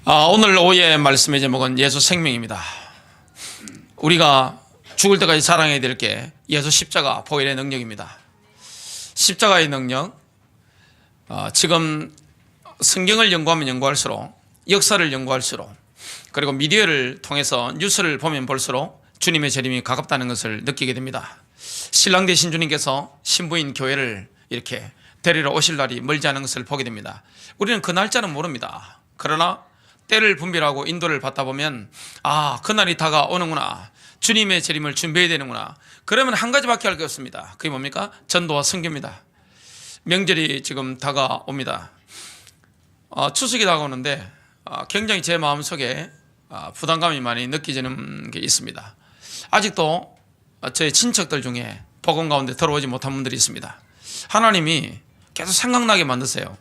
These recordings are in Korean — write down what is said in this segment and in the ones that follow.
오늘 오후의 말씀의 제목은 예수 생명입니다. 우리가 죽을 때까지 자랑해야 될 게 예수 십자가 보혈의 능력입니다. 십자가의 능력, 지금 성경을 연구하면 연구할수록, 역사를 연구할수록, 그리고 미디어를 통해서 뉴스를 보면 볼수록 주님의 재림이 가깝다는 것을 느끼게 됩니다. 신랑 되신 주님께서 신부인 교회를 이렇게 데리러 오실 날이 멀지 않은 것을 보게 됩니다. 우리는 그 날짜는 모릅니다. 그러나 때를 분별하고 인도를 받다 보면 그날이 다가오는구나, 주님의 재림을 준비해야 되는구나. 그러면 한 가지밖에 할 게 없습니다. 그게 뭡니까? 전도와 선교입니다. 명절이 지금 다가옵니다. 추석이 다가오는데 굉장히 제 마음속에 부담감이 많이 느껴지는 게 있습니다. 아직도 저의 친척들 중에 복음 가운데 들어오지 못한 분들이 있습니다. 하나님이 계속 생각나게 만드세요.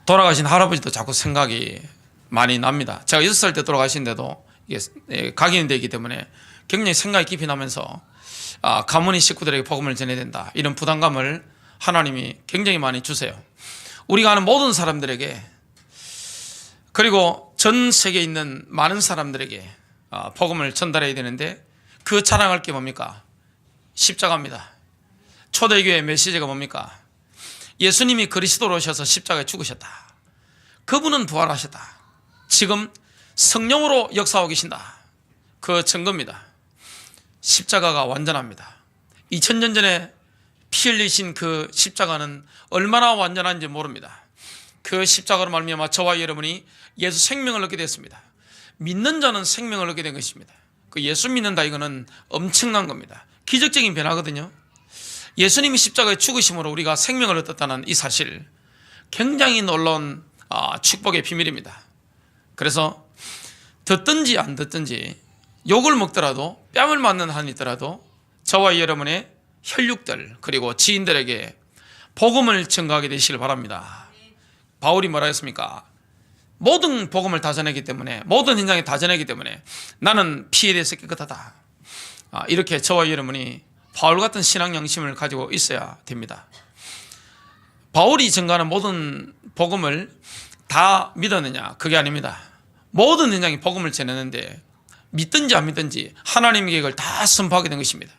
돌아가신 할아버지도 자꾸 생각이 많이 납니다. 제가 6살 때 돌아가신데도 이게 각인이 되기 때문에 굉장히 생각이 깊이 나면서 가문의 식구들에게 복음을 전해야 된다, 이런 부담감을 하나님이 굉장히 많이 주세요. 우리가 아는 모든 사람들에게, 그리고 전 세계에 있는 많은 사람들에게 복음을 전달해야 되는데, 그 자랑할 게 뭡니까? 십자가입니다. 초대교회의 메시지가 뭡니까? 예수님이 그리스도로 오셔서 십자가에 죽으셨다. 그분은 부활하셨다. 지금 성령으로 역사하고 계신다. 그 증거입니다. 십자가가 완전합니다. 2000년 전에 피 흘리신 그 십자가는 얼마나 완전한지 모릅니다. 그 십자가로 말미암아 저와 여러분이 예수 생명을 얻게 됐습니다. 믿는 자는 생명을 얻게 된 것입니다. 그 예수 믿는다, 이거는 엄청난 겁니다. 기적적인 변화거든요. 예수님이 십자가에 죽으심으로 우리가 생명을 얻었다는 이 사실, 굉장히 놀라운 축복의 비밀입니다. 그래서 듣든지 안 듣든지, 욕을 먹더라도, 뺨을 맞는 한이 있더라도 저와 여러분의 혈육들, 그리고 지인들에게 복음을 전가하게 되시길 바랍니다. 바울이 뭐라 했습니까? 모든 복음을 다 전하기 때문에, 모든 현장에 다 전하기 때문에 나는 피에 대해서 깨끗하다. 이렇게 저와 여러분이 바울 같은 신앙 양심을 가지고 있어야 됩니다. 바울이 전가하는 모든 복음을 다 믿었느냐? 그게 아닙니다. 모든 현장에 복음을 전했는데 믿든지 안 믿든지 하나님의 계획을 다 선포하게 된 것입니다.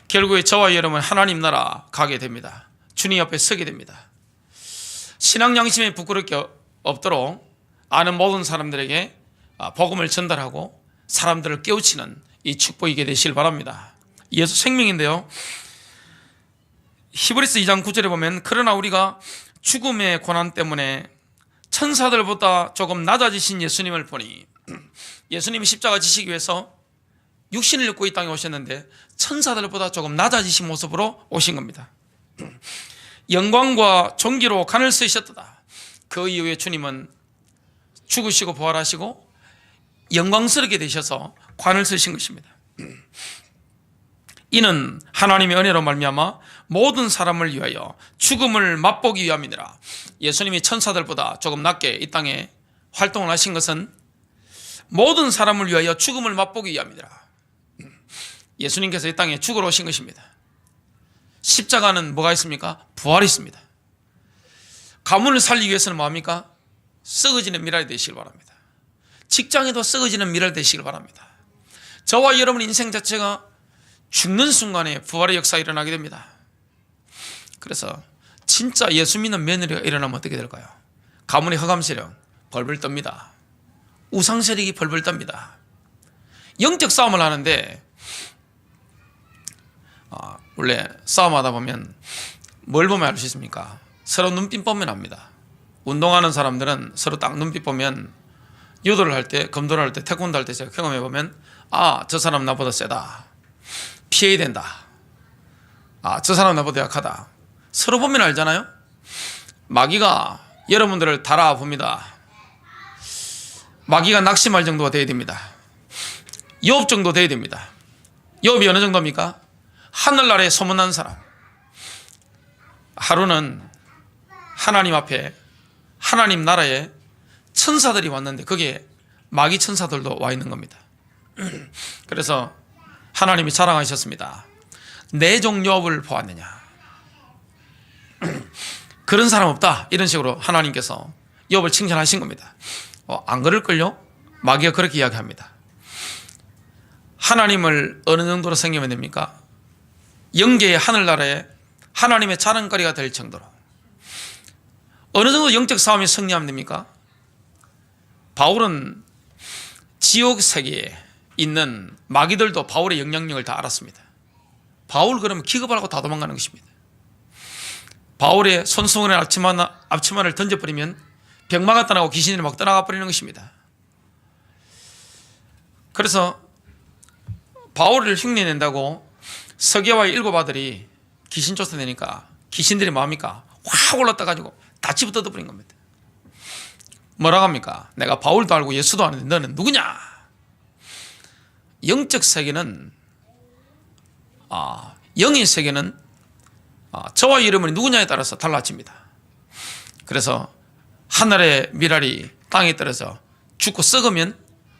결국에 저와 여러분 하나님 나라 가게 됩니다. 주님 옆에 서게 됩니다. 신앙 양심에 부끄럽게 없도록 아는 모든 사람들에게 복음을 전달하고 사람들을 깨우치는 이 축복이게 되시길 바랍니다. 예수 생명인데요, 히브리서 2장 9절에 보면, 그러나 우리가 죽음의 고난 때문에 천사들보다 조금 낮아지신 예수님을 보니, 예수님이 십자가 지시기 위해서 육신을 입고 이 땅에 오셨는데 천사들보다 조금 낮아지신 모습으로 오신 겁니다. 영광과 존귀로 관을 쓰셨다. 그 이후에 주님은 죽으시고 부활하시고 영광스럽게 되셔서 관을 쓰신 것입니다. 이는 하나님의 은혜로 말미암아 모든 사람을 위하여 죽음을 맛보기 위함이니라. 예수님이 천사들보다 조금 낮게 이 땅에 활동을 하신 것은 모든 사람을 위하여 죽음을 맛보기 위함이니라. 예수님께서 이 땅에 죽으러 오신 것입니다. 십자가는 뭐가 있습니까? 부활이 있습니다. 가문을 살리기 위해서는 뭐합니까? 썩어지는 미랄이 되시길 바랍니다. 직장에도 썩어지는 미랄 되시길 바랍니다. 저와 여러분 인생 자체가 죽는 순간에 부활의 역사가 일어나게 됩니다. 그래서 진짜 예수 믿는 며느리가 일어나면 어떻게 될까요? 가문의 흑암 세력 벌벌 떱니다. 우상 세력이 벌벌 떱니다. 영적 싸움을 하는데 원래 싸움하다 보면 뭘 보면 알 수 있습니까? 서로 눈빛 보면 압니다. 운동하는 사람들은 서로 딱 눈빛 보면, 유도를 할 때, 검도를 할 때, 태권도 할 때 제가 경험해 보면, 저 사람 나보다 세다, 피해야 된다, 저 사람 나보다 약하다, 서로 보면 알잖아요. 마귀가 여러분들을 달아봅니다. 마귀가 낙심할 정도가 돼야 됩니다. 욥 정도 돼야 됩니다. 욥이 어느 정도입니까? 하늘나라에 소문난 사람. 하루는 하나님 앞에, 하나님 나라에 천사들이 왔는데 거기에 마귀 천사들도 와 있는 겁니다. 그래서 하나님이 자랑하셨습니다. 내 종 욥을 보았느냐? 그런 사람 없다, 이런 식으로 하나님께서 욥을 칭찬하신 겁니다. 안 그럴걸요? 마귀가 그렇게 이야기합니다. 하나님을 어느 정도로 섬기면 됩니까? 영계의 하늘나라에 하나님의 자랑거리가 될 정도로. 어느 정도 영적 싸움에 승리하면 됩니까? 바울은 지옥 세계에 있는 마귀들도 바울의 영향력을 다 알았습니다. 바울 그러면 기겁을 하고 다 도망가는 것입니다. 바울의 손수건에 앞치마를 던져버리면 병마가 떠나고 귀신이 막 떠나가 버리는 것입니다. 그래서 바울을 흉내낸다고 서기와의 7 아들이 귀신 쫓아내니까 귀신들이 뭐합니까? 확 올라떠 가지고 다 집어 뜯어버린 겁니다. 뭐라고 합니까? 내가 바울도 알고 예수도 아는데 너는 누구냐? 영적 세계는 영의 세계는 저와 이름은 누구냐에 따라서 달라집니다. 그래서 하늘의 미랄이 땅에 떨어져 죽고 썩으면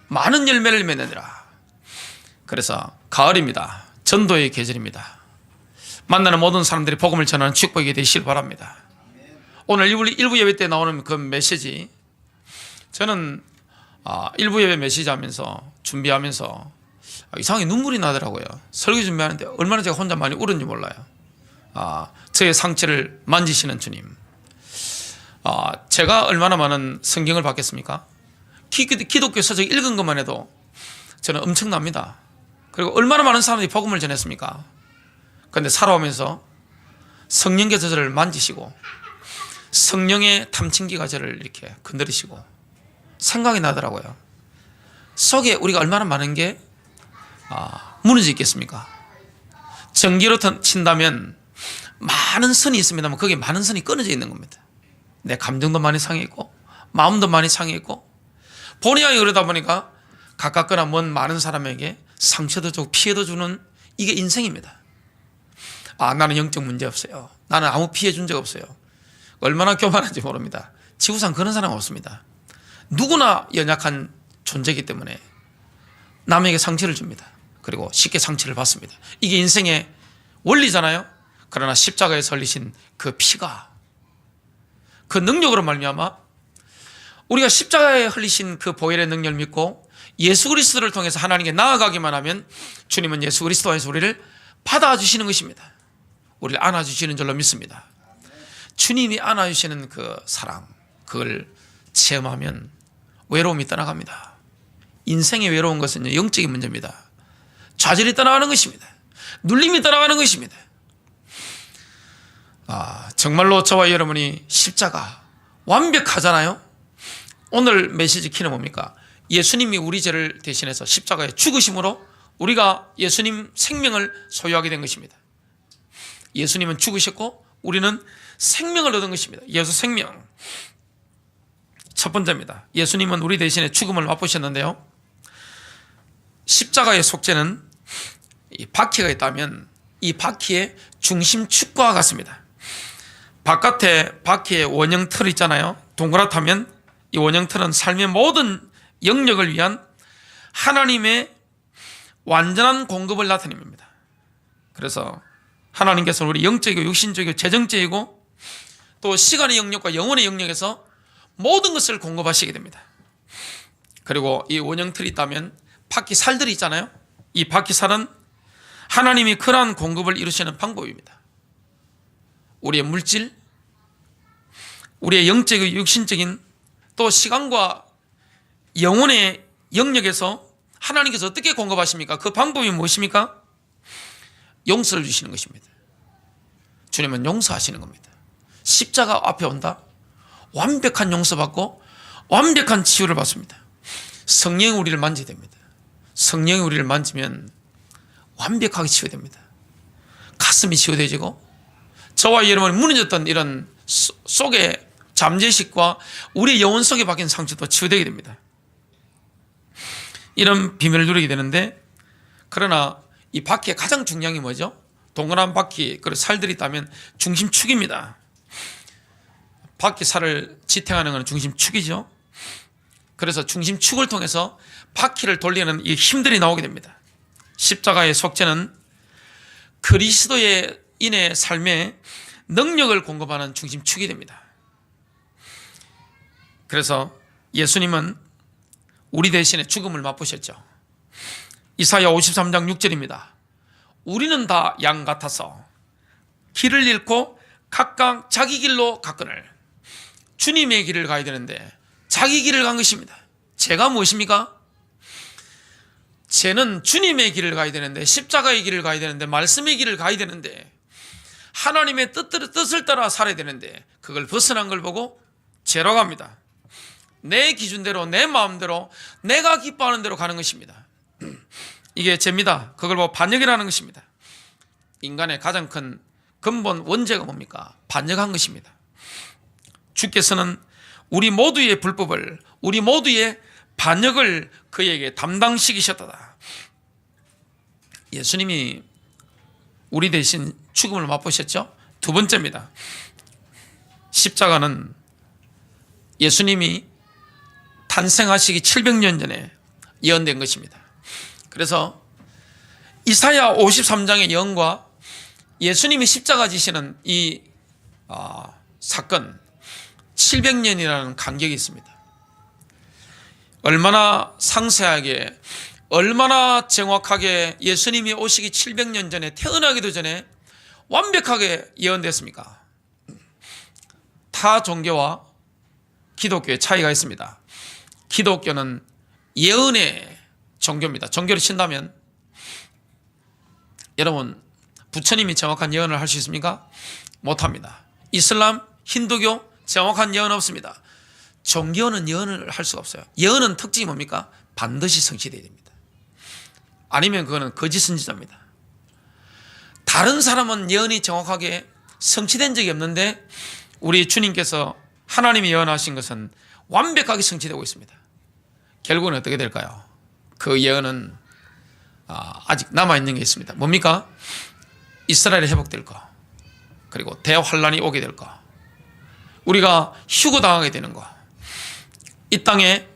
많은 열매를 맺느니라. 그래서 가을입니다. 전도의 계절입니다. 만나는 모든 사람들이 복음을 전하는 축복이 되시길 바랍니다. 오늘 일부 예배 때 나오는 그 메시지, 저는 일부 예배 메시지 하면서 준비하면서 이상하게 눈물이 나더라고요. 설교 준비하는데 얼마나 제가 혼자 많이 울었는지 몰라요. 저의 상처를 만지시는 주님. 제가 얼마나 많은 성경을 받겠습니까? 기독교 서적 읽은 것만 해도 저는 엄청납니다. 그리고 얼마나 많은 사람들이 복음을 전했습니까? 그런데 살아오면서 성령께서 저를 만지시고 성령의 탐침기가 저를 이렇게 건드리시고 생각이 나더라고요. 속에 우리가 얼마나 많은 게 무너져 있겠습니까? 전기로 친다면 많은 선이 있습니다만 거기에 많은 선이 끊어져 있는 겁니다. 내 감정도 많이 상해있고 마음도 많이 상해있고 본의 아니게 그러다 보니까 가깝거나 먼 많은 사람에게 상처도 주고 피해도 주는 이게 인생입니다. 나는 영적 문제 없어요. 나는 아무 피해 준 적 없어요. 얼마나 교만한지 모릅니다. 지구상 그런 사람 없습니다. 누구나 연약한 존재이기 때문에 남에게 상처를 줍니다. 그리고 쉽게 상처를 받습니다. 이게 인생의 원리잖아요. 그러나 십자가에서 흘리신 그 피가 그 능력으로 말미암아 우리가 십자가에 흘리신 그 보혈의 능력을 믿고 예수 그리스도를 통해서 하나님께 나아가기만 하면 주님은 예수 그리스도 안에서 우리를 받아주시는 것입니다. 우리를 안아주시는 줄로 믿습니다. 주님이 안아주시는 그 사랑, 그걸 체험하면 외로움이 떠나갑니다. 인생의 외로운 것은 영적인 문제입니다. 좌절이 떠나가는 것입니다. 눌림이 떠나가는 것입니다. 정말로 저와 여러분이 십자가 완벽하잖아요. 오늘 메시지 키는 뭡니까? 예수님이 우리 죄를 대신해서 십자가에 죽으심으로 우리가 예수님 생명을 소유하게 된 것입니다. 예수님은 죽으셨고 우리는 생명을 얻은 것입니다. 예수 생명. 첫 번째입니다. 예수님은 우리 대신에 죽음을 맛보셨는데요. 십자가의 속죄는 이 바퀴가 있다면 이 바퀴의 중심축과 같습니다. 바깥에 바퀴의 원형 틀 있잖아요. 동그랗다면 이 원형 틀은 삶의 모든 영역을 위한 하나님의 완전한 공급을 나타냅니다. 그래서 하나님께서 우리 영적이고 육신적이고 재정적이고 또 시간의 영역과 영혼의 영역에서 모든 것을 공급하시게 됩니다. 그리고 이 원형틀이 있다면 바퀴살들이 있잖아요. 이 바퀴살은 하나님이 그러한 공급을 이루시는 방법입니다. 우리의 물질, 우리의 영적이고 육신적인 또 시간과 영혼의 영역에서 하나님께서 어떻게 공급하십니까? 그 방법이 무엇입니까? 용서를 주시는 것입니다. 주님은 용서하시는 겁니다. 십자가 앞에 온다? 완벽한 용서받고 완벽한 치유를 받습니다. 성령이 우리를 만지게 됩니다. 성령이 우리를 만지면 완벽하게 치유됩니다. 가슴이 치유되지고 저와 여러분이 무너졌던 이런 속에 잠재의식과 우리의 영혼 속에 박힌 상처도 치유되게 됩니다. 이런 비밀을 누리게 되는데, 그러나 이 바퀴의 가장 중요한 게 뭐죠? 동그란 바퀴, 그리고 살들이 있다면 중심축입니다. 바퀴 살을 지탱하는 것은 중심축이죠. 그래서 중심축을 통해서 바퀴를 돌리는 이 힘들이 나오게 됩니다. 십자가의 속죄는 그리스도의 인의 삶에 능력을 공급하는 중심축이 됩니다. 그래서 예수님은 우리 대신에 죽음을 맛보셨죠. 이사야 53장 6절입니다. 우리는 다 양 같아서 길을 잃고 각각 자기 길로 갔거늘. 주님의 길을 가야 되는데 자기 길을 간 것입니다. 죄가 무엇입니까? 죄는 주님의 길을 가야 되는데, 십자가의 길을 가야 되는데, 말씀의 길을 가야 되는데, 하나님의 뜻을 따라 살아야 되는데, 그걸 벗어난 걸 보고 죄로 갑니다. 내 기준대로, 내 마음대로, 내가 기뻐하는 대로 가는 것입니다. 이게 죄입니다. 그걸 보고 반역이라는 것입니다. 인간의 가장 큰 근본 원죄가 뭡니까? 반역한 것입니다. 주께서는 우리 모두의 불법을, 우리 모두의 반역을 그에게 담당시키셨다. 예수님이 우리 대신 죽음을 맛보셨죠. 두 번째입니다. 십자가는 예수님이 탄생하시기 700년 전에 예언된 것입니다. 그래서 이사야 53장의 예언과 예수님이 십자가 지시는 이 사건 700년이라는 간격이 있습니다. 얼마나 상세하게, 얼마나 정확하게 예수님이 오시기 700년 전에, 태어나기도 전에 완벽하게 예언됐습니까? 타 종교와 기독교의 차이가 있습니다. 기독교는 예언의 종교입니다. 종교를 친다면 여러분, 부처님이 정확한 예언을 할 수 있습니까? 못합니다. 이슬람, 힌두교 정확한 예언 없습니다. 종교는 예언을 할 수가 없어요. 예언은 특징이 뭡니까? 반드시 성취되어야 됩니다. 아니면 그거는 거짓 선지자입니다. 다른 사람은 예언이 정확하게 성취된 적이 없는데 우리 주님께서 하나님이 예언하신 것은 완벽하게 성취되고 있습니다. 결국은 어떻게 될까요? 그 예언은 아직 남아있는 게 있습니다. 뭡니까? 이스라엘이 회복될 거, 그리고 대환란이 오게 될 거, 우리가 휴거당하게 되는 거, 이 땅에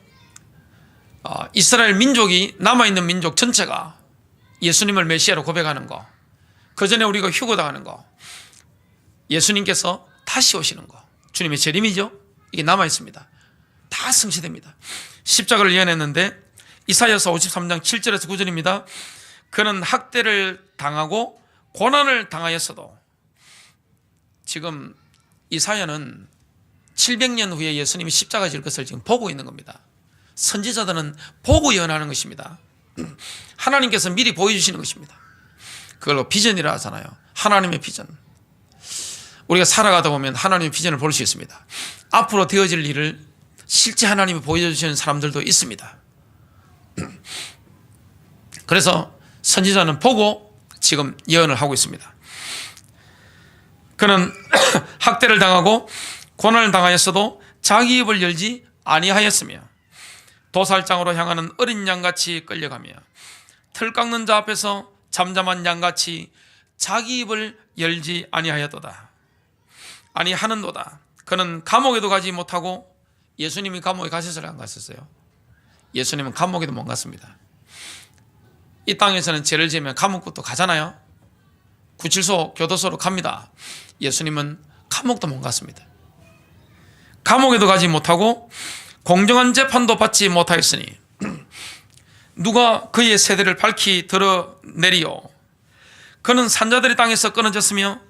이스라엘 민족이, 남아있는 민족 전체가 예수님을 메시아로 고백하는 거, 그 전에 우리가 휴거당하는 거, 예수님께서 다시 오시는 거, 주님의 재림이죠. 이게 남아있습니다. 다 성취됩니다. 십자가를 예언했는데 이사야서 53장 7절에서 9절입니다. 그는 학대를 당하고 고난을 당하였어도, 지금 이사야는 700년 후에 예수님이 십자가 질 것을 지금 보고 있는 겁니다. 선지자들은 보고 예언하는 것입니다. 하나님께서 미리 보여주시는 것입니다. 그걸로 비전이라 하잖아요. 하나님의 비전. 우리가 살아가다 보면 하나님의 비전을 볼 수 있습니다. 앞으로 되어질 일을 실제 하나님이 보여주시는 사람들도 있습니다. 그래서 선지자는 보고 지금 예언을 하고 있습니다. 그는 학대를 당하고 고난을 당하였어도 자기 입을 열지 아니하였으며 도살장으로 향하는 어린 양같이 끌려가며 틀 깎는 자 앞에서 잠잠한 양같이 자기 입을 열지 아니하였도다. 아니하는도다. 그는 감옥에도 가지 못하고, 예수님이 감옥에 가셨어요, 안 갔었어요? 예수님은 감옥에도 못 갔습니다. 이 땅에서는 죄를 지으면 감옥부터 가잖아요. 구칠소, 교도소로 갑니다. 예수님은 감옥도 못 갔습니다. 감옥에도 가지 못하고 공정한 재판도 받지 못하였으니 누가 그의 세대를 밝히 드러내리요. 그는 산자들의 땅에서 끊어졌으며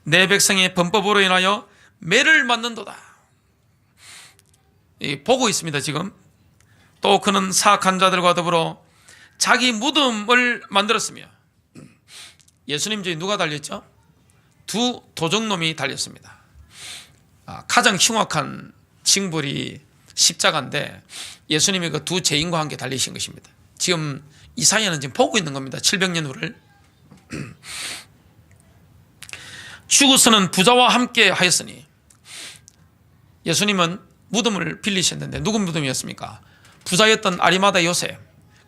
내 백성의 범법으로 인하여 매를 맞는도다. 보고 있습니다. 지금 또 그는 사악한 자들과 더불어 자기 무덤을 만들었으며, 예수님 뒤에 누가 달렸죠? 두 도적놈이 달렸습니다. 가장 흉악한 징벌이 십자가인데 예수님이 그 두 죄인과 함께 달리신 것입니다. 지금 이사야는 지금 보고 있는 겁니다. 700년 후를. 죽어서는 부자와 함께 하였으니, 예수님은 무덤을 빌리셨는데 누구 무덤이었습니까? 부자였던 아리마다 요셉,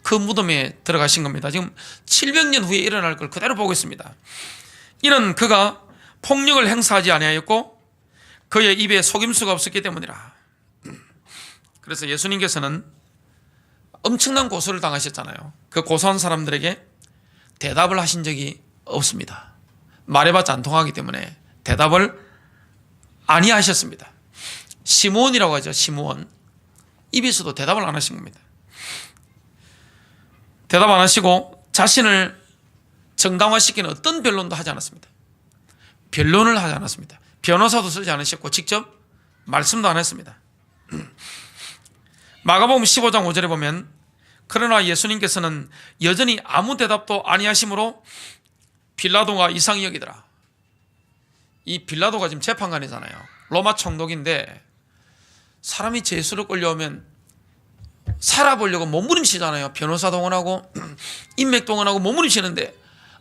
그 무덤에 들어가신 겁니다. 지금 700년 후에 일어날 걸 그대로 보고 있습니다. 이는 그가 폭력을 행사하지 아니하였고 그의 입에 속임수가 없었기 때문이라. 그래서 예수님께서는 엄청난 고소를 당하셨잖아요. 그 고소한 사람들에게 대답을 하신 적이 없습니다. 말해봤자 안 통하기 때문에 대답을 아니하셨습니다. 시므온이라고 하죠. 시므온. 입에서도 대답을 안 하신 겁니다. 대답 안 하시고 자신을 정당화시키는 어떤 변론도 하지 않았습니다. 변론을 하지 않았습니다. 변호사도 쓰지 않으셨고 직접 말씀도 안 했습니다. 마가복음 15장 5절에 보면 그러나 예수님께서는 여전히 아무 대답도 아니하심으로 빌라도가 이상히 여기더라. 이 빌라도가 지금 재판관이잖아요. 로마 총독인데 사람이 예수를 끌려오면 살아보려고 몸부림치잖아요. 변호사 동원하고 인맥 동원하고 몸부림치는데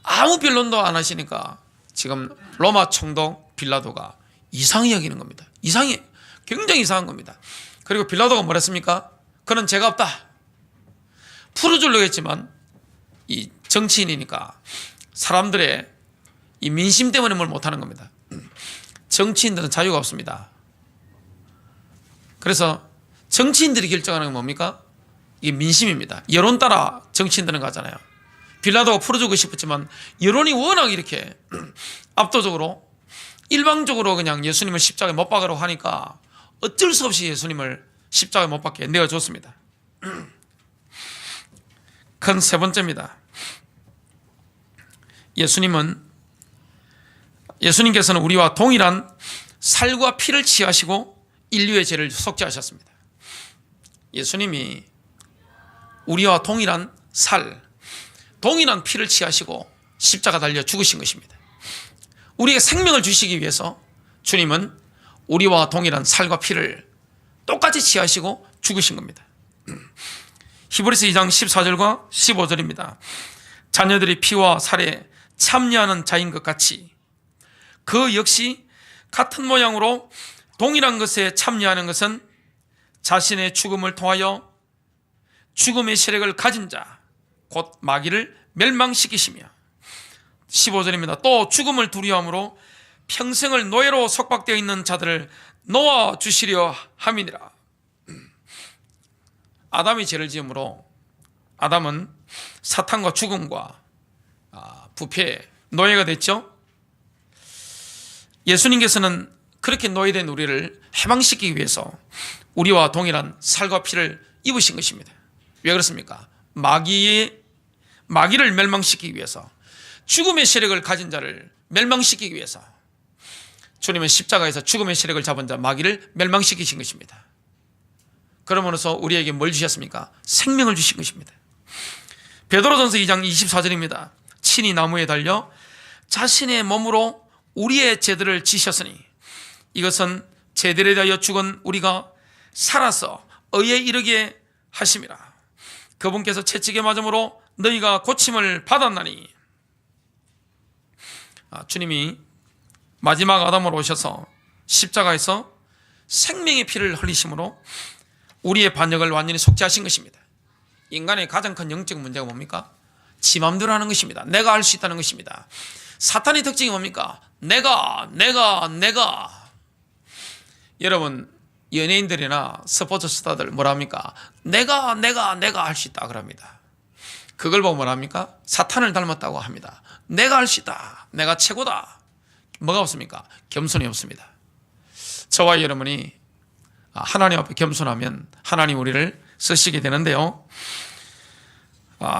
아무 변론도 안 하시니까 지금 로마 총독 빌라도가 이상히 여기는 겁니다. 굉장히 이상한 겁니다. 그리고 빌라도가 뭐랬습니까? 그는 죄가 없다. 풀어주려고 했지만 이 정치인이니까 사람들의 이 민심 때문에 뭘 못하는 겁니다. 정치인들은 자유가 없습니다. 그래서 정치인들이 결정하는 건 뭡니까? 이게 민심입니다. 여론 따라 정치인들은 가잖아요. 빌라도가 풀어주고 싶었지만 여론이 워낙 이렇게 압도적으로 일방적으로 그냥 예수님을 십자가에 못 박으라고 하니까 어쩔 수 없이 예수님을 십자가에 못 박게 내어줬습니다. 큰 세 번째입니다. 예수님께서는 우리와 동일한 살과 피를 취하시고 인류의 죄를 속죄하셨습니다. 예수님이 우리와 동일한 동일한 피를 취하시고 십자가 달려 죽으신 것입니다. 우리에게 생명을 주시기 위해서 주님은 우리와 동일한 살과 피를 똑같이 취하시고 죽으신 겁니다. 히브리서 2장 14절과 15절입니다. 자녀들이 피와 살에 참여하는 자인 것 같이 그 역시 같은 모양으로 동일한 것에 참여하는 것은 자신의 죽음을 통하여 죽음의 세력을 가진 자, 곧 마귀를 멸망시키시며 15절입니다. 또 죽음을 두려움으로 평생을 노예로 속박되어 있는 자들을 놓아주시려 함이니라. 아담이 죄를 지음으로 아담은 사탄과 죽음과 부패, 노예가 됐죠. 예수님께서는 그렇게 노예된 우리를 해방시키기 위해서 우리와 동일한 살과 피를 입으신 것입니다. 왜 그렇습니까? 마귀를 멸망시키기 위해서, 죽음의 세력을 가진 자를 멸망시키기 위해서 주님은 십자가에서 죽음의 세력을 잡은 자 마귀를 멸망시키신 것입니다. 그러므로서 우리에게 뭘 주셨습니까? 생명을 주신 것입니다. 베드로전서 2장 24절입니다. 친히 나무에 달려 자신의 몸으로 우리의 죄들을 지셨으니 이것은 죄들에 대하여 죽은 우리가 살아서 의에 이르게 하심이라. 그분께서 채찍에 맞음으로 너희가 고침을 받았나니. 주님이 마지막 아담으로 오셔서 십자가에서 생명의 피를 흘리심으로 우리의 반역을 완전히 속죄하신 것입니다. 인간의 가장 큰 영적 문제가 뭡니까? 지 맘대로 하는 것입니다. 내가 할 수 있다는 것입니다. 사탄의 특징이 뭡니까? 내가. 여러분, 연예인들이나 스포츠 스타들 뭐라 합니까? 내가 할 수 있다 그럽니다. 그걸 보고 뭐라 합니까? 사탄을 닮았다고 합니다. 내가 할 수 있다. 내가 최고다. 뭐가 없습니까? 겸손이 없습니다. 저와 여러분이 하나님 앞에 겸손하면 하나님 우리를 쓰시게 되는데요.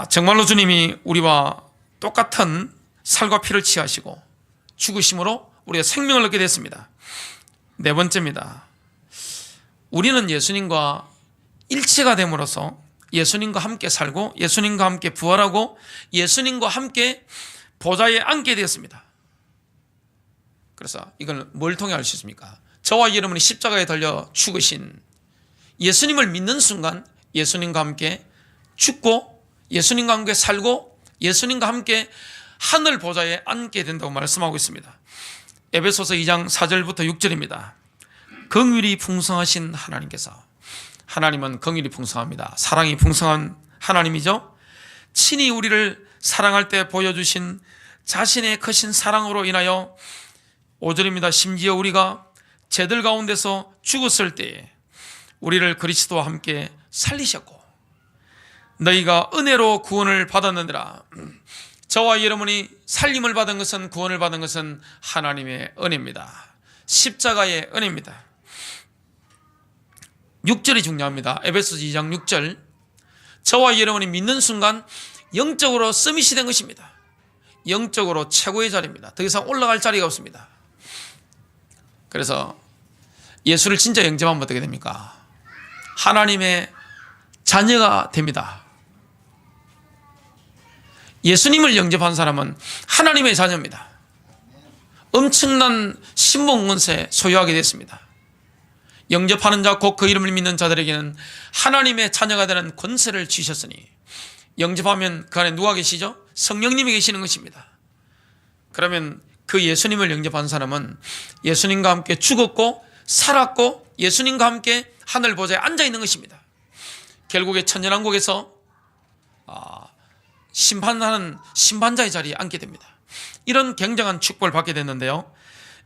정말로 주님이 우리와 똑같은 살과 피를 취하시고 죽으심으로 우리가 생명을 얻게 됐습니다. 네 번째입니다. 우리는 예수님과 일체가 됨으로써 예수님과 함께 살고 예수님과 함께 부활하고 예수님과 함께 보좌에 앉게 되었습니다. 그래서 이걸 뭘 통해 알 수 있습니까? 저와 여러분이 십자가에 달려 죽으신 예수님을 믿는 순간 예수님과 함께 죽고 예수님과 함께 살고 예수님과 함께 하늘 보좌에 앉게 된다고 말씀하고 있습니다. 에베소서 2장 4절부터 6절입니다. 긍휼이 풍성하신 하나님께서, 하나님은 긍휼이 풍성합니다. 사랑이 풍성한 하나님이죠. 친히 우리를 사랑할 때 보여주신 자신의 크신 사랑으로 인하여 5절입니다. 심지어 우리가 죄들 가운데서 죽었을 때에 우리를 그리스도와 함께 살리셨고 너희가 은혜로 구원을 받았느니라. 저와 여러분이 살림을 받은 것은, 구원을 받은 것은 하나님의 은혜입니다. 십자가의 은혜입니다. 6절이 중요합니다. 에베소서 2장 6절. 저와 여러분이 믿는 순간 영적으로 서밋이 된 것입니다. 영적으로 최고의 자리입니다. 더 이상 올라갈 자리가 없습니다. 그래서 예수를 진짜 영접하면 어떻게 됩니까? 하나님의 자녀가 됩니다. 예수님을 영접한 사람은 하나님의 자녀입니다. 엄청난 신분 권세 소유하게 됐습니다. 영접하는 자 곧 그 이름을 믿는 자들에게는 하나님의 자녀가 되는 권세를 주셨으니, 영접하면 그 안에 누가 계시죠? 성령님이 계시는 것입니다. 그러면 그 예수님을 영접한 사람은 예수님과 함께 죽었고 살았고 예수님과 함께 하늘 보좌에 앉아 있는 것입니다. 결국에 천년왕국에서 심판하는 심판자의 자리에 앉게 됩니다. 이런 굉장한 축복을 받게 됐는데요,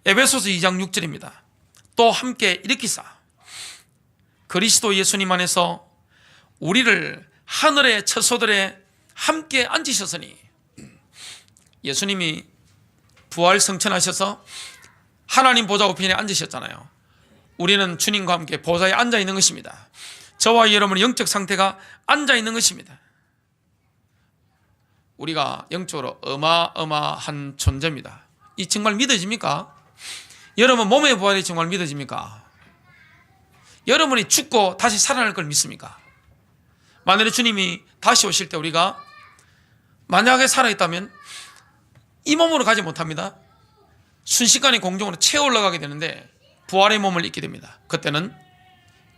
에베소서 2장 6절입니다. 또 함께 일으키사 그리스도 예수님 안에서 우리를 하늘의 처소들에 함께 앉으셨으니, 예수님이 부활 성천하셔서 하나님 보좌 우편에 앉으셨잖아요. 우리는 주님과 함께 보좌에 앉아 있는 것입니다. 저와 여러분의 영적 상태가 앉아 있는 것입니다. 우리가 영적으로 어마어마한 존재입니다. 이 정말 믿어집니까? 여러분 몸의 부활이 정말 믿어집니까? 여러분이 죽고 다시 살아날 걸 믿습니까? 만약에 주님이 다시 오실 때 우리가 만약에 살아있다면 이 몸으로 가지 못합니다. 순식간에 공중으로 채워 올라가게 되는데 부활의 몸을 입게 됩니다. 그때는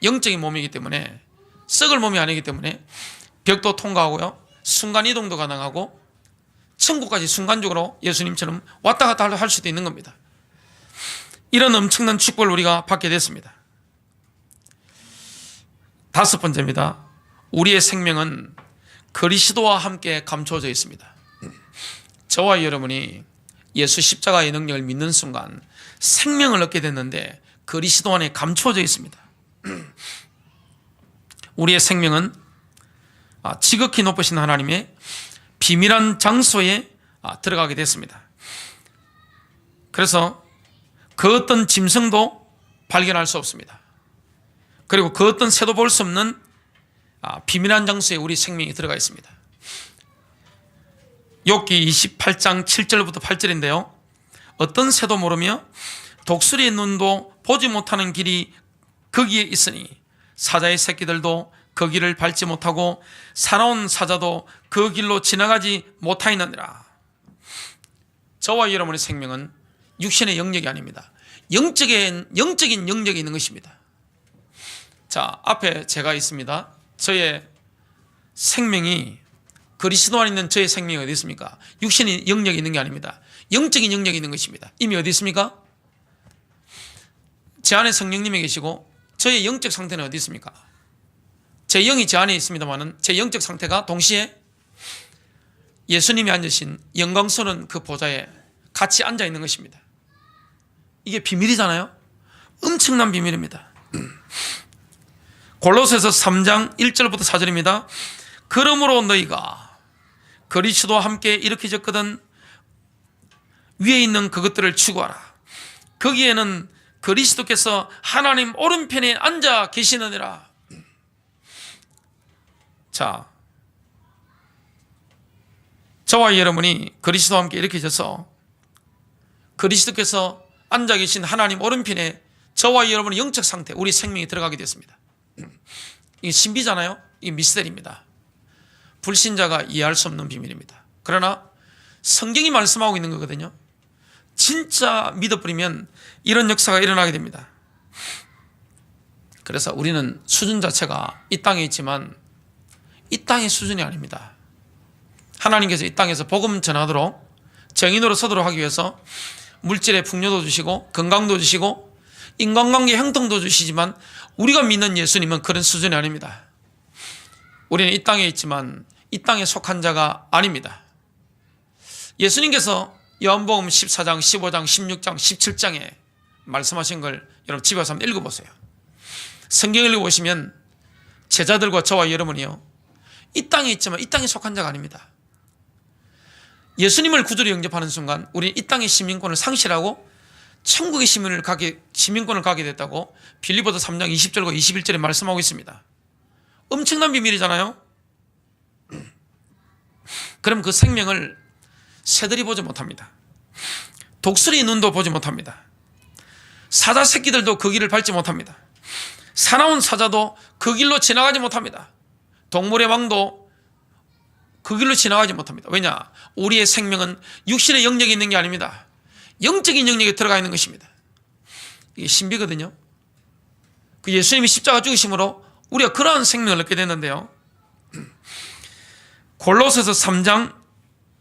영적인 몸이기 때문에, 썩을 몸이 아니기 때문에 벽도 통과하고요, 순간이동도 가능하고 천국까지 순간적으로 예수님처럼 왔다 갔다 할 수도 있는 겁니다. 이런 엄청난 축복을 우리가 받게 됐습니다. 다섯 번째입니다. 우리의 생명은 그리스도와 함께 감춰져 있습니다. 저와 여러분이 예수 십자가의 능력을 믿는 순간 생명을 얻게 됐는데 그리스도 안에 감춰져 있습니다. 우리의 생명은 지극히 높으신 하나님의 비밀한 장소에 들어가게 됐습니다. 그래서 그 어떤 짐승도 발견할 수 없습니다. 그리고 그 어떤 새도 볼 수 없는 비밀한 장소에 우리 생명이 들어가 있습니다. 욥기 28장 7절부터 8절인데요, 어떤 새도 모르며 독수리의 눈도 보지 못하는 길이 거기에 있으니 사자의 새끼들도 그 길을 밟지 못하고 살아온 사자도 그 길로 지나가지 못하였느니라. 저와 여러분의 생명은 육신의 영역이 아닙니다. 영적인 영역이 있는 것입니다. 자, 앞에 제가 있습니다. 저의 생명이, 그리스도 안에 있는 저의 생명이 어디 있습니까? 육신의 영역이 있는 게 아닙니다. 영적인 영역이 있는 것입니다. 이미 어디 있습니까? 제 안에 성령님이 계시고 저의 영적 상태는 어디 있습니까? 제 영이 제 안에 있습니다만은 제 영적 상태가 동시에 예수님이 앉으신 영광스러운 그 보좌에 같이 앉아 있는 것입니다. 이게 비밀이잖아요. 엄청난 비밀입니다. 골로새서 3장 1절부터 4절입니다. 그러므로 너희가 그리스도와 함께 일으켜졌거든 위에 있는 그것들을 추구하라. 거기에는 그리스도께서 하나님 오른편에 앉아 계시느니라. 자, 저와 여러분이 그리스도와 함께 일으켜져서 그리스도께서 앉아 계신 하나님 오른편에 저와 여러분의 영적 상태, 우리 생명이 들어가게 됐습니다. 이게 신비잖아요. 이게 미스터리입니다. 불신자가 이해할 수 없는 비밀입니다. 그러나 성경이 말씀하고 있는 거거든요. 진짜 믿어버리면 이런 역사가 일어나게 됩니다. 그래서 우리는 수준 자체가 이 땅에 있지만 이 땅의 수준이 아닙니다. 하나님께서 이 땅에서 복음 전하도록 정인으로 서도록 하기 위해서 물질의 풍요도 주시고 건강도 주시고 인간관계 형통도 주시지만 우리가 믿는 예수님은 그런 수준이 아닙니다. 우리는 이 땅에 있지만 이 땅에 속한 자가 아닙니다. 예수님께서 요한복음 14장, 15장, 16장, 17장에 말씀하신 걸 여러분 집에 가서 한번 읽어보세요. 성경을 읽어보시면 제자들과 저와 여러분이요, 이 땅에 있지만 이 땅에 속한 자가 아닙니다. 예수님을 구주로 영접하는 순간 우리는 이 땅의 시민권을 상실하고 천국의 시민권을 갖게 됐다고 빌립보서 3장 20절과 21절에 말씀하고 있습니다. 엄청난 비밀이잖아요. 그럼 그 생명을 새들이 보지 못합니다. 독수리 눈도 보지 못합니다. 사자 새끼들도 그 길을 밟지 못합니다. 사나운 사자도 그 길로 지나가지 못합니다. 동물의 왕도 그 길로 지나가지 못합니다. 왜냐? 우리의 생명은 육신의 영역이 있는 게 아닙니다. 영적인 영역에 들어가 있는 것입니다. 이게 신비거든요. 그 예수님이 십자가 죽으심으로 우리가 그러한 생명을 얻게 됐는데요. 골로새서 3장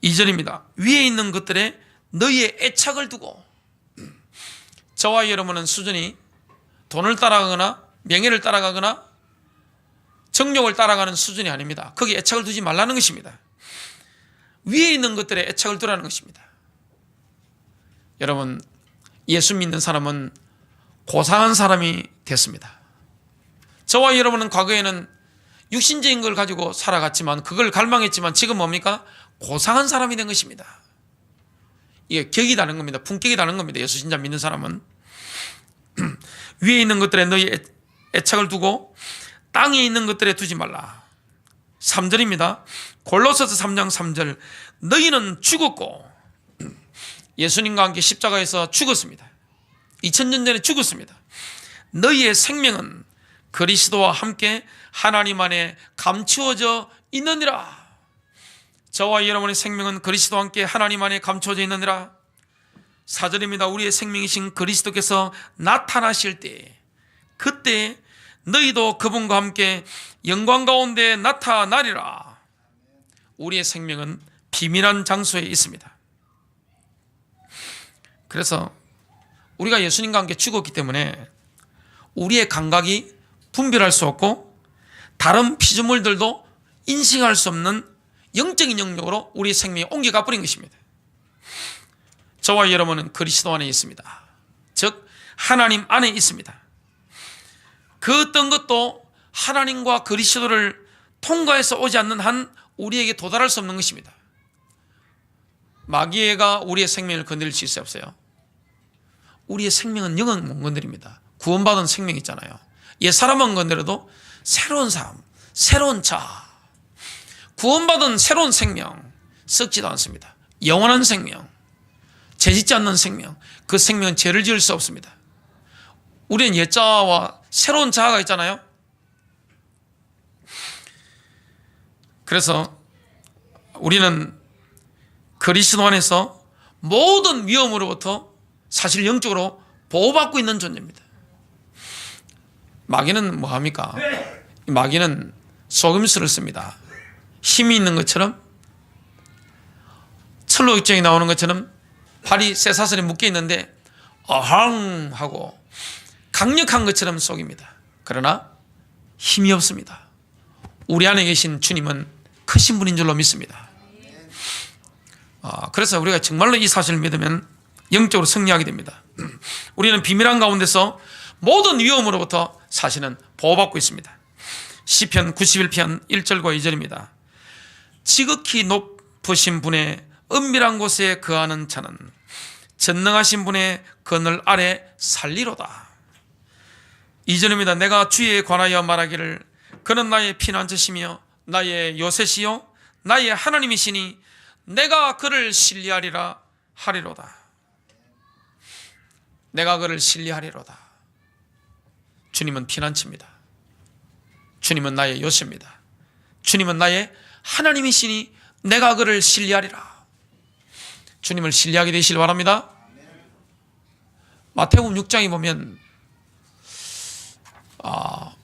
2절입니다. 위에 있는 것들에 너희의 애착을 두고. 저와 여러분은 수준이 돈을 따라가거나 명예를 따라가거나 정욕을 따라가는 수준이 아닙니다. 거기에 애착을 두지 말라는 것입니다. 위에 있는 것들에 애착을 두라는 것입니다. 여러분, 예수 믿는 사람은 고상한 사람이 됐습니다. 저와 여러분은 과거에는 육신적인 걸 가지고 살아갔지만, 그걸 갈망했지만, 지금 뭡니까? 고상한 사람이 된 것입니다. 이게 격이 다른 겁니다. 품격이 다른 겁니다. 예수 진짜 믿는 사람은. 위에 있는 것들에 너희 애착을 두고 땅에 있는 것들에 두지 말라. 3절입니다. 골로새서 3장 3절. 너희는 죽었고, 예수님과 함께 십자가에서 죽었습니다. 2000년 전에 죽었습니다. 너희의 생명은 그리스도와 함께 하나님 안에 감추어져 있느니라. 저와 여러분의 생명은 그리스도와 함께 하나님 안에 감추어져 있느니라. 4절입니다. 우리의 생명이신 그리스도께서 나타나실 때, 그때 너희도 그분과 함께 영광 가운데 나타나리라. 우리의 생명은 비밀한 장소에 있습니다. 그래서 우리가 예수님과 함께 죽었기 때문에 우리의 감각이 분별할 수 없고 다른 피조물들도 인식할 수 없는 영적인 영역으로 우리의 생명이 옮겨가 버린 것입니다. 저와 여러분은 그리스도 안에 있습니다. 즉 하나님 안에 있습니다. 그 어떤 것도 하나님과 그리스도를 통과해서 오지 않는 한 우리에게 도달할 수 없는 것입니다. 마귀가 우리의 생명을 건드릴 수 있어요, 없어요? 우리의 생명은 영은 못 건드립니다. 구원받은 생명 있잖아요. 옛 사람만 건드려도 새로운 삶, 새로운 자, 구원받은 새로운 생명 썩지도 않습니다. 영원한 생명, 죄짓지 않는 생명, 그 생명은 죄를 지을 수 없습니다. 우리는 옛 자아와 새로운 자아가 있잖아요. 그래서 우리는 그리스도 안에서 모든 위험으로부터 사실 영적으로 보호받고 있는 존재입니다. 마귀는 뭐합니까? 마귀는 속임수를 씁니다. 힘이 있는 것처럼, 철로역정이 나오는 것처럼 발이 쇠사슬에 묶여 있는데 어항 하고 강력한 것처럼 속입니다. 그러나 힘이 없습니다. 우리 안에 계신 주님은 크신 분인 줄로 믿습니다. 그래서 우리가 정말로 이 사실을 믿으면 영적으로 승리하게 됩니다. 우리는 비밀한 가운데서 모든 위험으로부터 사실은 보호받고 있습니다. 시편 91편 1절과 2절입니다. 지극히 높으신 분의 은밀한 곳에 거하는 자는 전능하신 분의 그늘 아래 살리로다. 2절입니다. 내가 주에 관하여 말하기를 그는 나의 피난처시며 나의 요새시요 나의 하나님이시니 내가 그를 신뢰하리라 하리로다. 내가 그를 신뢰하리로다. 주님은 피난처입니다. 주님은 나의 요새입니다. 주님은 나의 하나님이시니 내가 그를 신뢰하리라. 주님을 신뢰하게 되시길 바랍니다. 마태복음 6장에 보면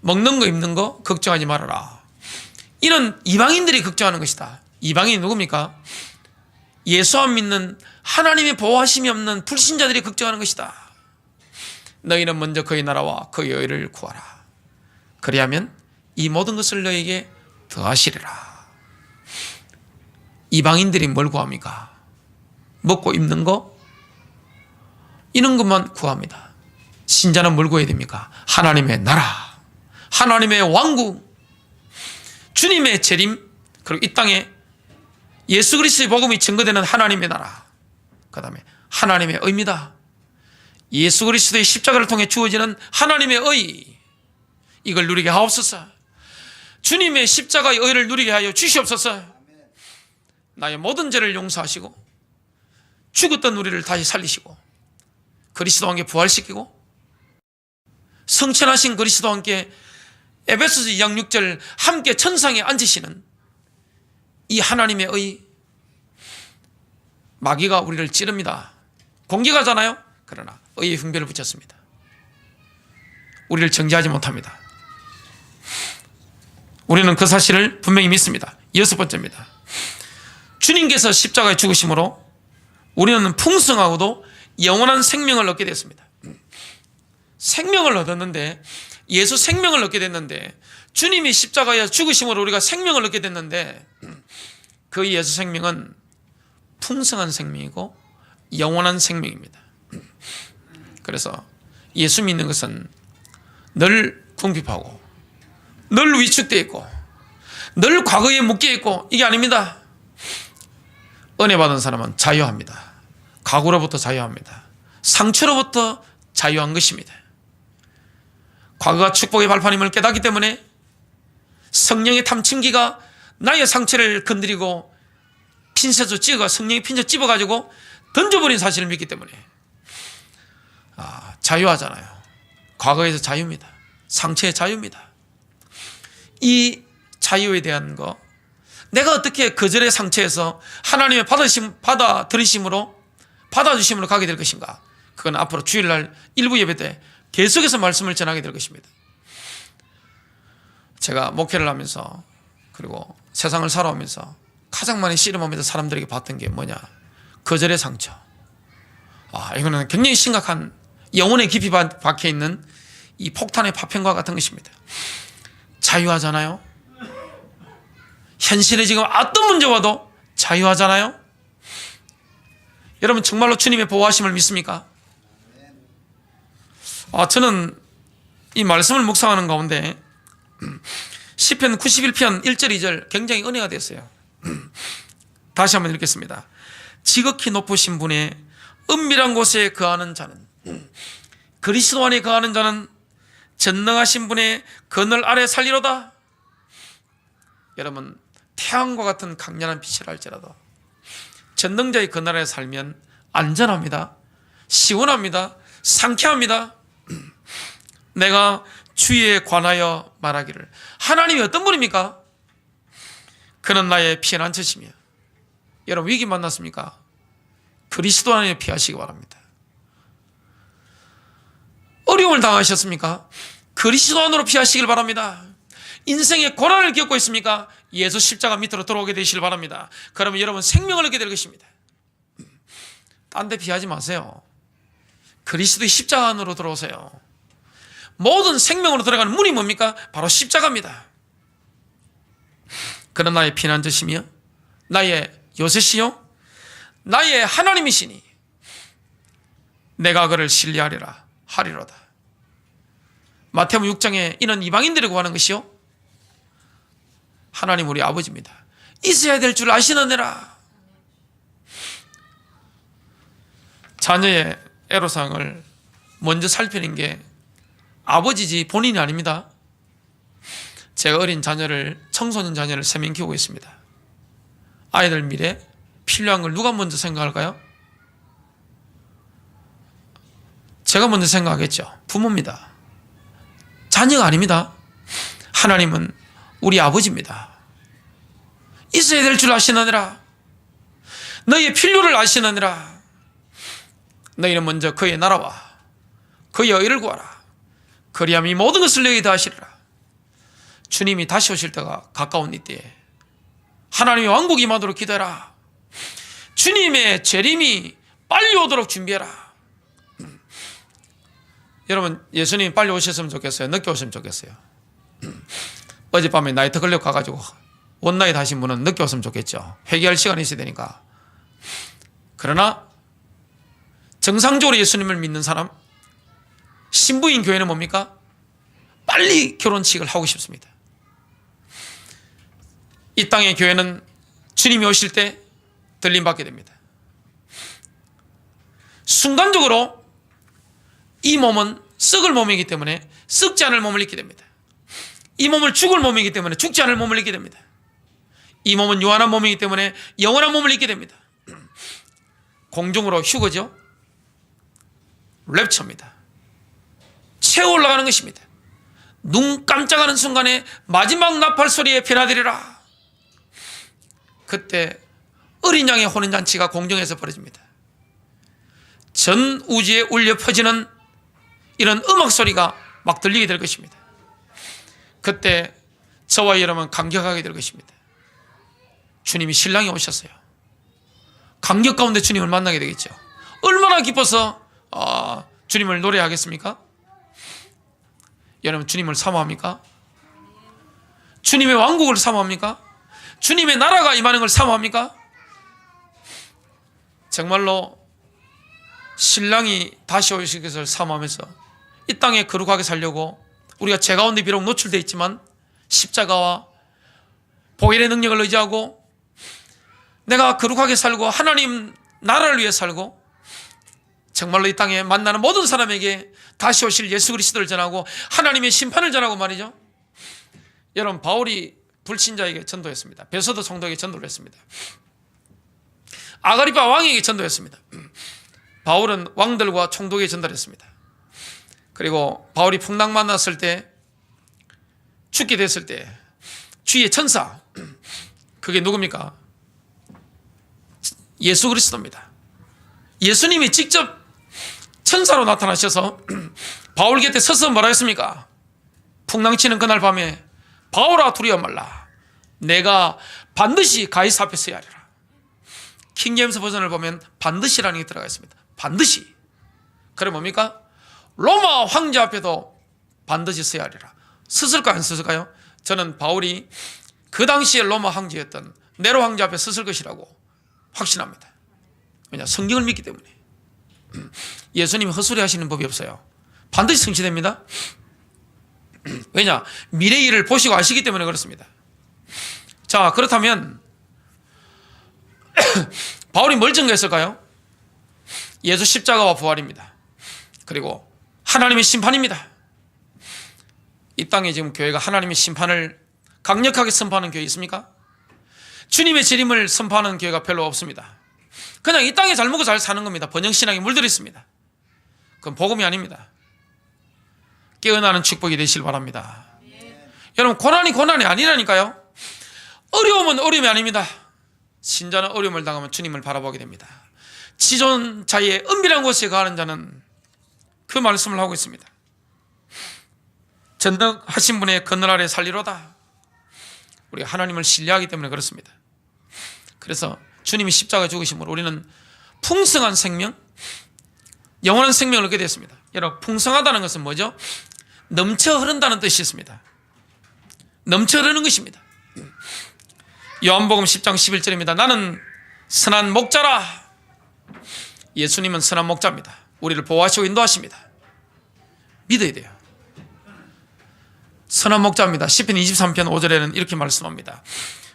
먹는 거 입는 거 걱정하지 말아라. 이는 이방인들이 걱정하는 것이다. 이방인이 누굽니까? 예수 안 믿는 하나님의 보호하심이 없는 불신자들이 걱정하는 것이다. 너희는 먼저 그의 나라와 그의 의를 구하라. 그리하면 이 모든 것을 너에게 더하시리라. 이방인들이 뭘 구합니까? 먹고 입는 거? 이런 것만 구합니다. 신자는 뭘 구해야 됩니까? 하나님의 나라, 하나님의 왕국, 주님의 재림, 그리고 이 땅에 예수 그리스도의 복음이 증거되는 하나님의 나라, 그 다음에 하나님의 의입니다. 예수 그리스도의 십자가를 통해 주어지는 하나님의 의, 이걸 누리게 하옵소서. 주님의 십자가의 의를 누리게 하여 주시옵소서. 나의 모든 죄를 용서하시고 죽었던 우리를 다시 살리시고 그리스도와 함께 부활시키고 성천하신 그리스도와 함께 에베소서 2장 6절 함께 천상에 앉으시는 이 하나님의 의, 마귀가 우리를 찌릅니다. 공격하잖아요. 그러나 의의 흉배를 붙였습니다. 우리를 정죄하지 못합니다. 우리는 그 사실을 분명히 믿습니다. 여섯 번째입니다. 주님께서 십자가에 죽으심으로 우리는 풍성하고도 영원한 생명을 얻게 됐습니다. 생명을 얻었는데, 예수 생명을 얻게 됐는데, 주님이 십자가에 죽으심으로 우리가 생명을 얻게 됐는데, 그 예수 생명은 풍성한 생명이고 영원한 생명입니다. 그래서 예수 믿는 것은 늘 궁핍하고 늘 위축되어 있고 늘 과거에 묶여 있고 이게 아닙니다. 은혜 받은 사람은 자유합니다. 과거로부터 자유합니다. 상처로부터 자유한 것입니다. 과거가 축복의 발판임을 깨닫기 때문에 성령의 탐침기가 나의 상처를 건드리고 핀셋으로 찍어, 성령의 핀셋 찝어가지고 던져버린 사실을 믿기 때문에 자유하잖아요. 과거에서 자유입니다. 상처의 자유입니다. 이 자유에 대한 거, 내가 어떻게 거절의 상처에서 하나님의 받아들이심으로 받아주심으로 가게 될 것인가? 그건 앞으로 주일날 일부 예배 때 계속해서 말씀을 전하게 될 것입니다. 제가 목회를 하면서 그리고 세상을 살아오면서 가장 많이 씨름하면서 사람들에게 봤던 게 뭐냐? 거절의 상처. 이거는 굉장히 심각한 영혼의 깊이 박혀있는 이 폭탄의 파편과 같은 것입니다. 자유하잖아요. 현실에 지금 어떤 문제 와도 자유하잖아요. 여러분 정말로 주님의 보호하심을 믿습니까? 저는 이 말씀을 묵상하는 가운데 시편 91편 1절 2절 굉장히 은혜가 됐어요. 다시 한번 읽겠습니다. 지극히 높으신 분의 은밀한 곳에 거하는 자는, 그리스도 안에 거하는 자는 전능하신 분의 그늘 아래 살리로다. 여러분 태양과 같은 강렬한 빛이라 할지라도 전능자의 그늘 아래 살면 안전합니다. 시원합니다. 상쾌합니다. 내가 주에 관하여 말하기를, 하나님이 어떤 분입니까? 그는 나의 피해난 처시며. 여러분 위기 만났습니까? 그리스도 안에 피하시기 바랍니다. 어려움을 당하셨습니까? 그리스도 안으로 피하시길 바랍니다. 인생의 고난을 겪고 있습니까? 예수 십자가 밑으로 들어오게 되시길 바랍니다. 그러면 여러분 생명을 얻게 될 것입니다. 딴 데 피하지 마세요. 그리스도의 십자가 안으로 들어오세요. 모든 생명으로 들어가는 문이 뭡니까? 바로 십자가입니다. 그는 나의 피난처시며 나의 요새시요 나의 하나님이시니 내가 그를 신뢰하리라 하리로다. 마태복음 6장에 이는 이방인들이 구하는 것이요 하나님 우리 아버지입니다. 있어야 될 줄 아시느니라. 자녀의 애로사항을 먼저 살피는 게 아버지지 본인이 아닙니다. 제가 어린 자녀를, 청소년 자녀를 3명 키우고 있습니다. 아이들 미래 필요한 걸 누가 먼저 생각할까요? 제가 먼저 생각하겠죠. 부모입니다. 자녀가 아닙니다. 하나님은 우리 아버지입니다. 있어야 될 줄 아시느니라. 너희의 필요를 아시느니라. 너희는 먼저 그의 나라와 그의 의를 구하라. 그리하면 이 모든 것을 너희에게 더하시리라. 주님이 다시 오실 때가 가까운 이때에 하나님의 왕국이 임하도록 기도해라. 주님의 재림이 빨리 오도록 준비해라. 여러분 예수님이 빨리 오셨으면 좋겠어요? 늦게 오셨으면 좋겠어요? 어젯밤에 나이트 클럽 가가지고 원나잇 하신 분은 늦게 왔으면 좋겠죠. 회개할 시간이 있어야 되니까. 그러나 정상적으로 예수님을 믿는 사람, 신부인 교회는 뭡니까? 빨리 결혼식을 하고 싶습니다. 이 땅의 교회는 주님이 오실 때 들림받게 됩니다. 순간적으로 이 몸은 썩을 몸이기 때문에 썩지 않을 몸을 입게 됩니다. 이 몸은 죽을 몸이기 때문에 죽지 않을 몸을 입게 됩니다. 이 몸은 유한한 몸이기 때문에 영원한 몸을 입게 됩니다. 공중으로 휴거죠. 랩처입니다. 채워 올라가는 것입니다. 눈 깜짝하는 순간에 마지막 나팔 소리에 변화되리라. 그때 어린 양의 혼인잔치가 공중에서 벌어집니다. 전 우주에 울려 퍼지는 이런 음악 소리가 막 들리게 될 것입니다. 그때 저와 여러분은 감격하게 될 것입니다. 주님이 신랑이 오셨어요. 감격 가운데 주님을 만나게 되겠죠. 얼마나 기뻐서 주님을 노래하겠습니까? 여러분, 주님을 사모합니까? 주님의 왕국을 사모합니까? 주님의 나라가 임하는 걸 사모합니까? 정말로 신랑이 다시 오실 것을 사모하면서 이 땅에 거룩하게 살려고 우리가 죄 가운데 비록 노출되어 있지만 십자가와 보혈의 능력을 의지하고 내가 거룩하게 살고 하나님 나라를 위해 살고 정말로 이 땅에 만나는 모든 사람에게 다시 오실 예수 그리스도를 전하고 하나님의 심판을 전하고 말이죠. 여러분, 바울이 불신자에게 전도했습니다. 베소도 성도에게 전도를 했습니다. 아그리파 왕에게 전도했습니다. 바울은 왕들과 총독에게 전달했습니다. 그리고 바울이 풍랑 만났을 때, 죽게 됐을 때 주의 천사, 그게 누굽니까? 예수 그리스도입니다. 예수님이 직접 천사로 나타나셔서 바울 곁에 서서 뭐라 했습니까? 풍랑치는 그날 밤에 바울아 두려워 말라. 내가 반드시 가이사 앞에 서야 하리라. 킹제임스 버전을 보면 반드시라는 게 들어가 있습니다. 반드시. 그래 뭡니까? 로마 황제 앞에도 반드시 서야 하리라. 서을까 안 서을까요? 저는 바울이 그 당시에 로마 황제였던 네로 황제 앞에 서을 것이라고 확신합니다. 왜냐? 성경을 믿기 때문에. 예수님이 헛소리 하시는 법이 없어요. 반드시 성취됩니다. 왜냐? 미래의 일을 보시고 아시기 때문에 그렇습니다. 자, 그렇다면 바울이 뭘 증거했을까요? 예수 십자가와 부활입니다. 그리고 하나님의 심판입니다. 이 땅에 지금 교회가 하나님의 심판을 강력하게 선포하는 교회 있습니까? 주님의 재림을 선포하는 교회가 별로 없습니다. 그냥 이 땅에 잘 먹고 잘 사는 겁니다. 번영신앙에 물들어 있습니다. 그건 복음이 아닙니다. 깨어나는 축복이 되시길 바랍니다. 여러분, 고난이 고난이 아니라니까요. 어려움은 어려움이 아닙니다. 신자는 어려움을 당하면 주님을 바라보게 됩니다. 지존자의 은밀한 곳에 거하는 자는 그 말씀을 하고 있습니다. 전능하신 분의 그늘 아래 살리로다. 우리가 하나님을 신뢰하기 때문에 그렇습니다. 그래서 주님이 십자가에 죽으심으로 우리는 풍성한 생명, 영원한 생명을 얻게 됐습니다. 여러분, 풍성하다는 것은 뭐죠? 넘쳐 흐른다는 뜻이 있습니다. 넘쳐 흐르는 것입니다. 요한복음 10장 11절입니다. 나는 선한 목자라. 예수님은 선한 목자입니다. 우리를 보호하시고 인도하십니다. 믿어야 돼요. 선한 목자입니다. 시편 23편 5절에는 이렇게 말씀합니다.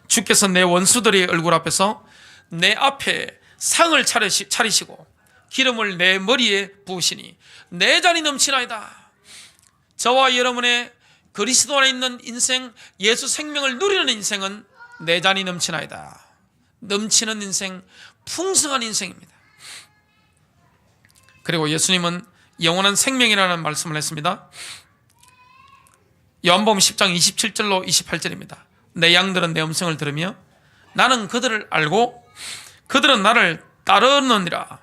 주께서 내 원수들의 얼굴 앞에서 내 앞에 상을 차리시고 기름을 내 머리에 부으시니 내 잔이 넘치나이다. 저와 여러분의 그리스도 안에 있는 인생, 예수 생명을 누리는 인생은 내 잔이 넘치나이다. 넘치는 인생, 풍성한 인생입니다. 그리고 예수님은 영원한 생명이라는 말씀을 했습니다. 요한복음 10장 27절로 28절입니다. 내 양들은 내 음성을 들으며 나는 그들을 알고 그들은 나를 따르느니라.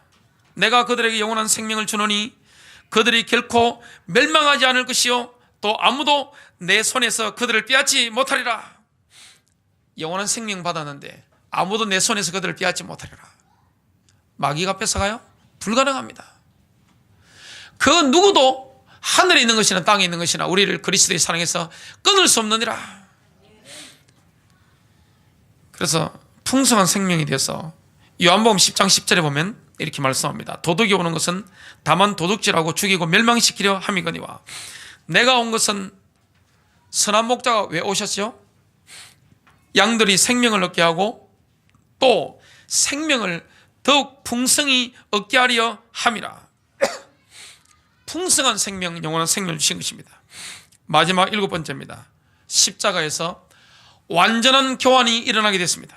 내가 그들에게 영원한 생명을 주노니 그들이 결코 멸망하지 않을 것이요 또 아무도 내 손에서 그들을 빼앗지 못하리라. 영원한 생명 받았는데 아무도 내 손에서 그들을 빼앗지 못하리라. 마귀가 뺏어가요? 불가능합니다. 그 누구도 하늘에 있는 것이나 땅에 있는 것이나 우리를 그리스도의 사랑에서 끊을 수 없느니라. 그래서 풍성한 생명이 되어서 요한복음 10장 10절에 보면 이렇게 말씀합니다. 도둑이 오는 것은 다만 도둑질하고 죽이고 멸망시키려 함이거니와 내가 온 것은 선한 목자가 왜 오셨죠? 양들이 생명을 얻게 하고 또 생명을 더욱 풍성히 얻게 하려 함이라. 풍성한 생명, 영원한 생명을 주신 것입니다. 마지막 7번째입니다. 십자가에서 완전한 교환이 일어나게 됐습니다.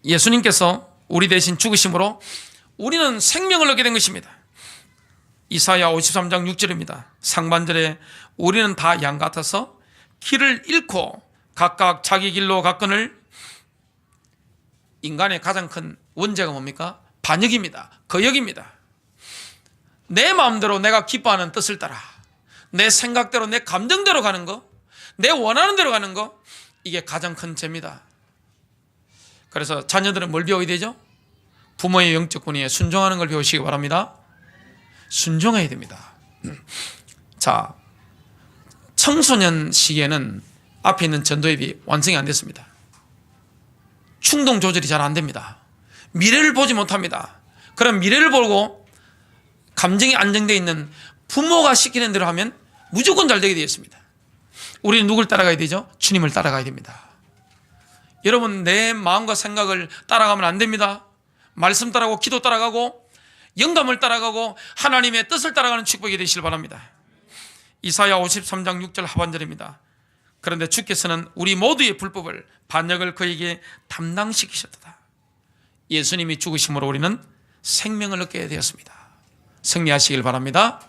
예수님께서 우리 대신 죽으심으로 우리는 생명을 얻게 된 것입니다. 이사야 53장 6절입니다. 상반절에 우리는 다 양 같아서 길을 잃고 각각 자기 길로 갔거늘. 인간의 가장 큰 원죄가 뭡니까? 반역입니다. 거역입니다. 내 마음대로 내가 기뻐하는 뜻을 따라 내 생각대로 내 감정대로 가는 거, 내 원하는 대로 가는 거, 이게 가장 큰 죄입니다. 그래서 자녀들은 뭘 배워야 되죠? 부모의 영적 권위에 순종하는 걸 배우시기 바랍니다. 순종해야 됩니다. 자, 청소년 시기에는 앞에 있는 전도앱이 완성이 안 됐습니다. 충동 조절이 잘 안 됩니다. 미래를 보지 못합니다. 그럼 미래를 보고 감정이 안정되어 있는 부모가 시키는 대로 하면 무조건 잘 되게 되어 있습니다. 우리는 누굴 따라가야 되죠? 주님을 따라가야 됩니다. 여러분, 내 마음과 생각을 따라가면 안 됩니다. 말씀 따라가고 기도 따라가고 영감을 따라가고 하나님의 뜻을 따라가는 축복이 되시길 바랍니다. 이사야 53장 6절 하반절입니다. 그런데 주께서는 우리 모두의 불법을 반역을 그에게 담당시키셨다. 예수님이 죽으심으로 우리는 생명을 얻게 되었습니다. 승리하시길 바랍니다.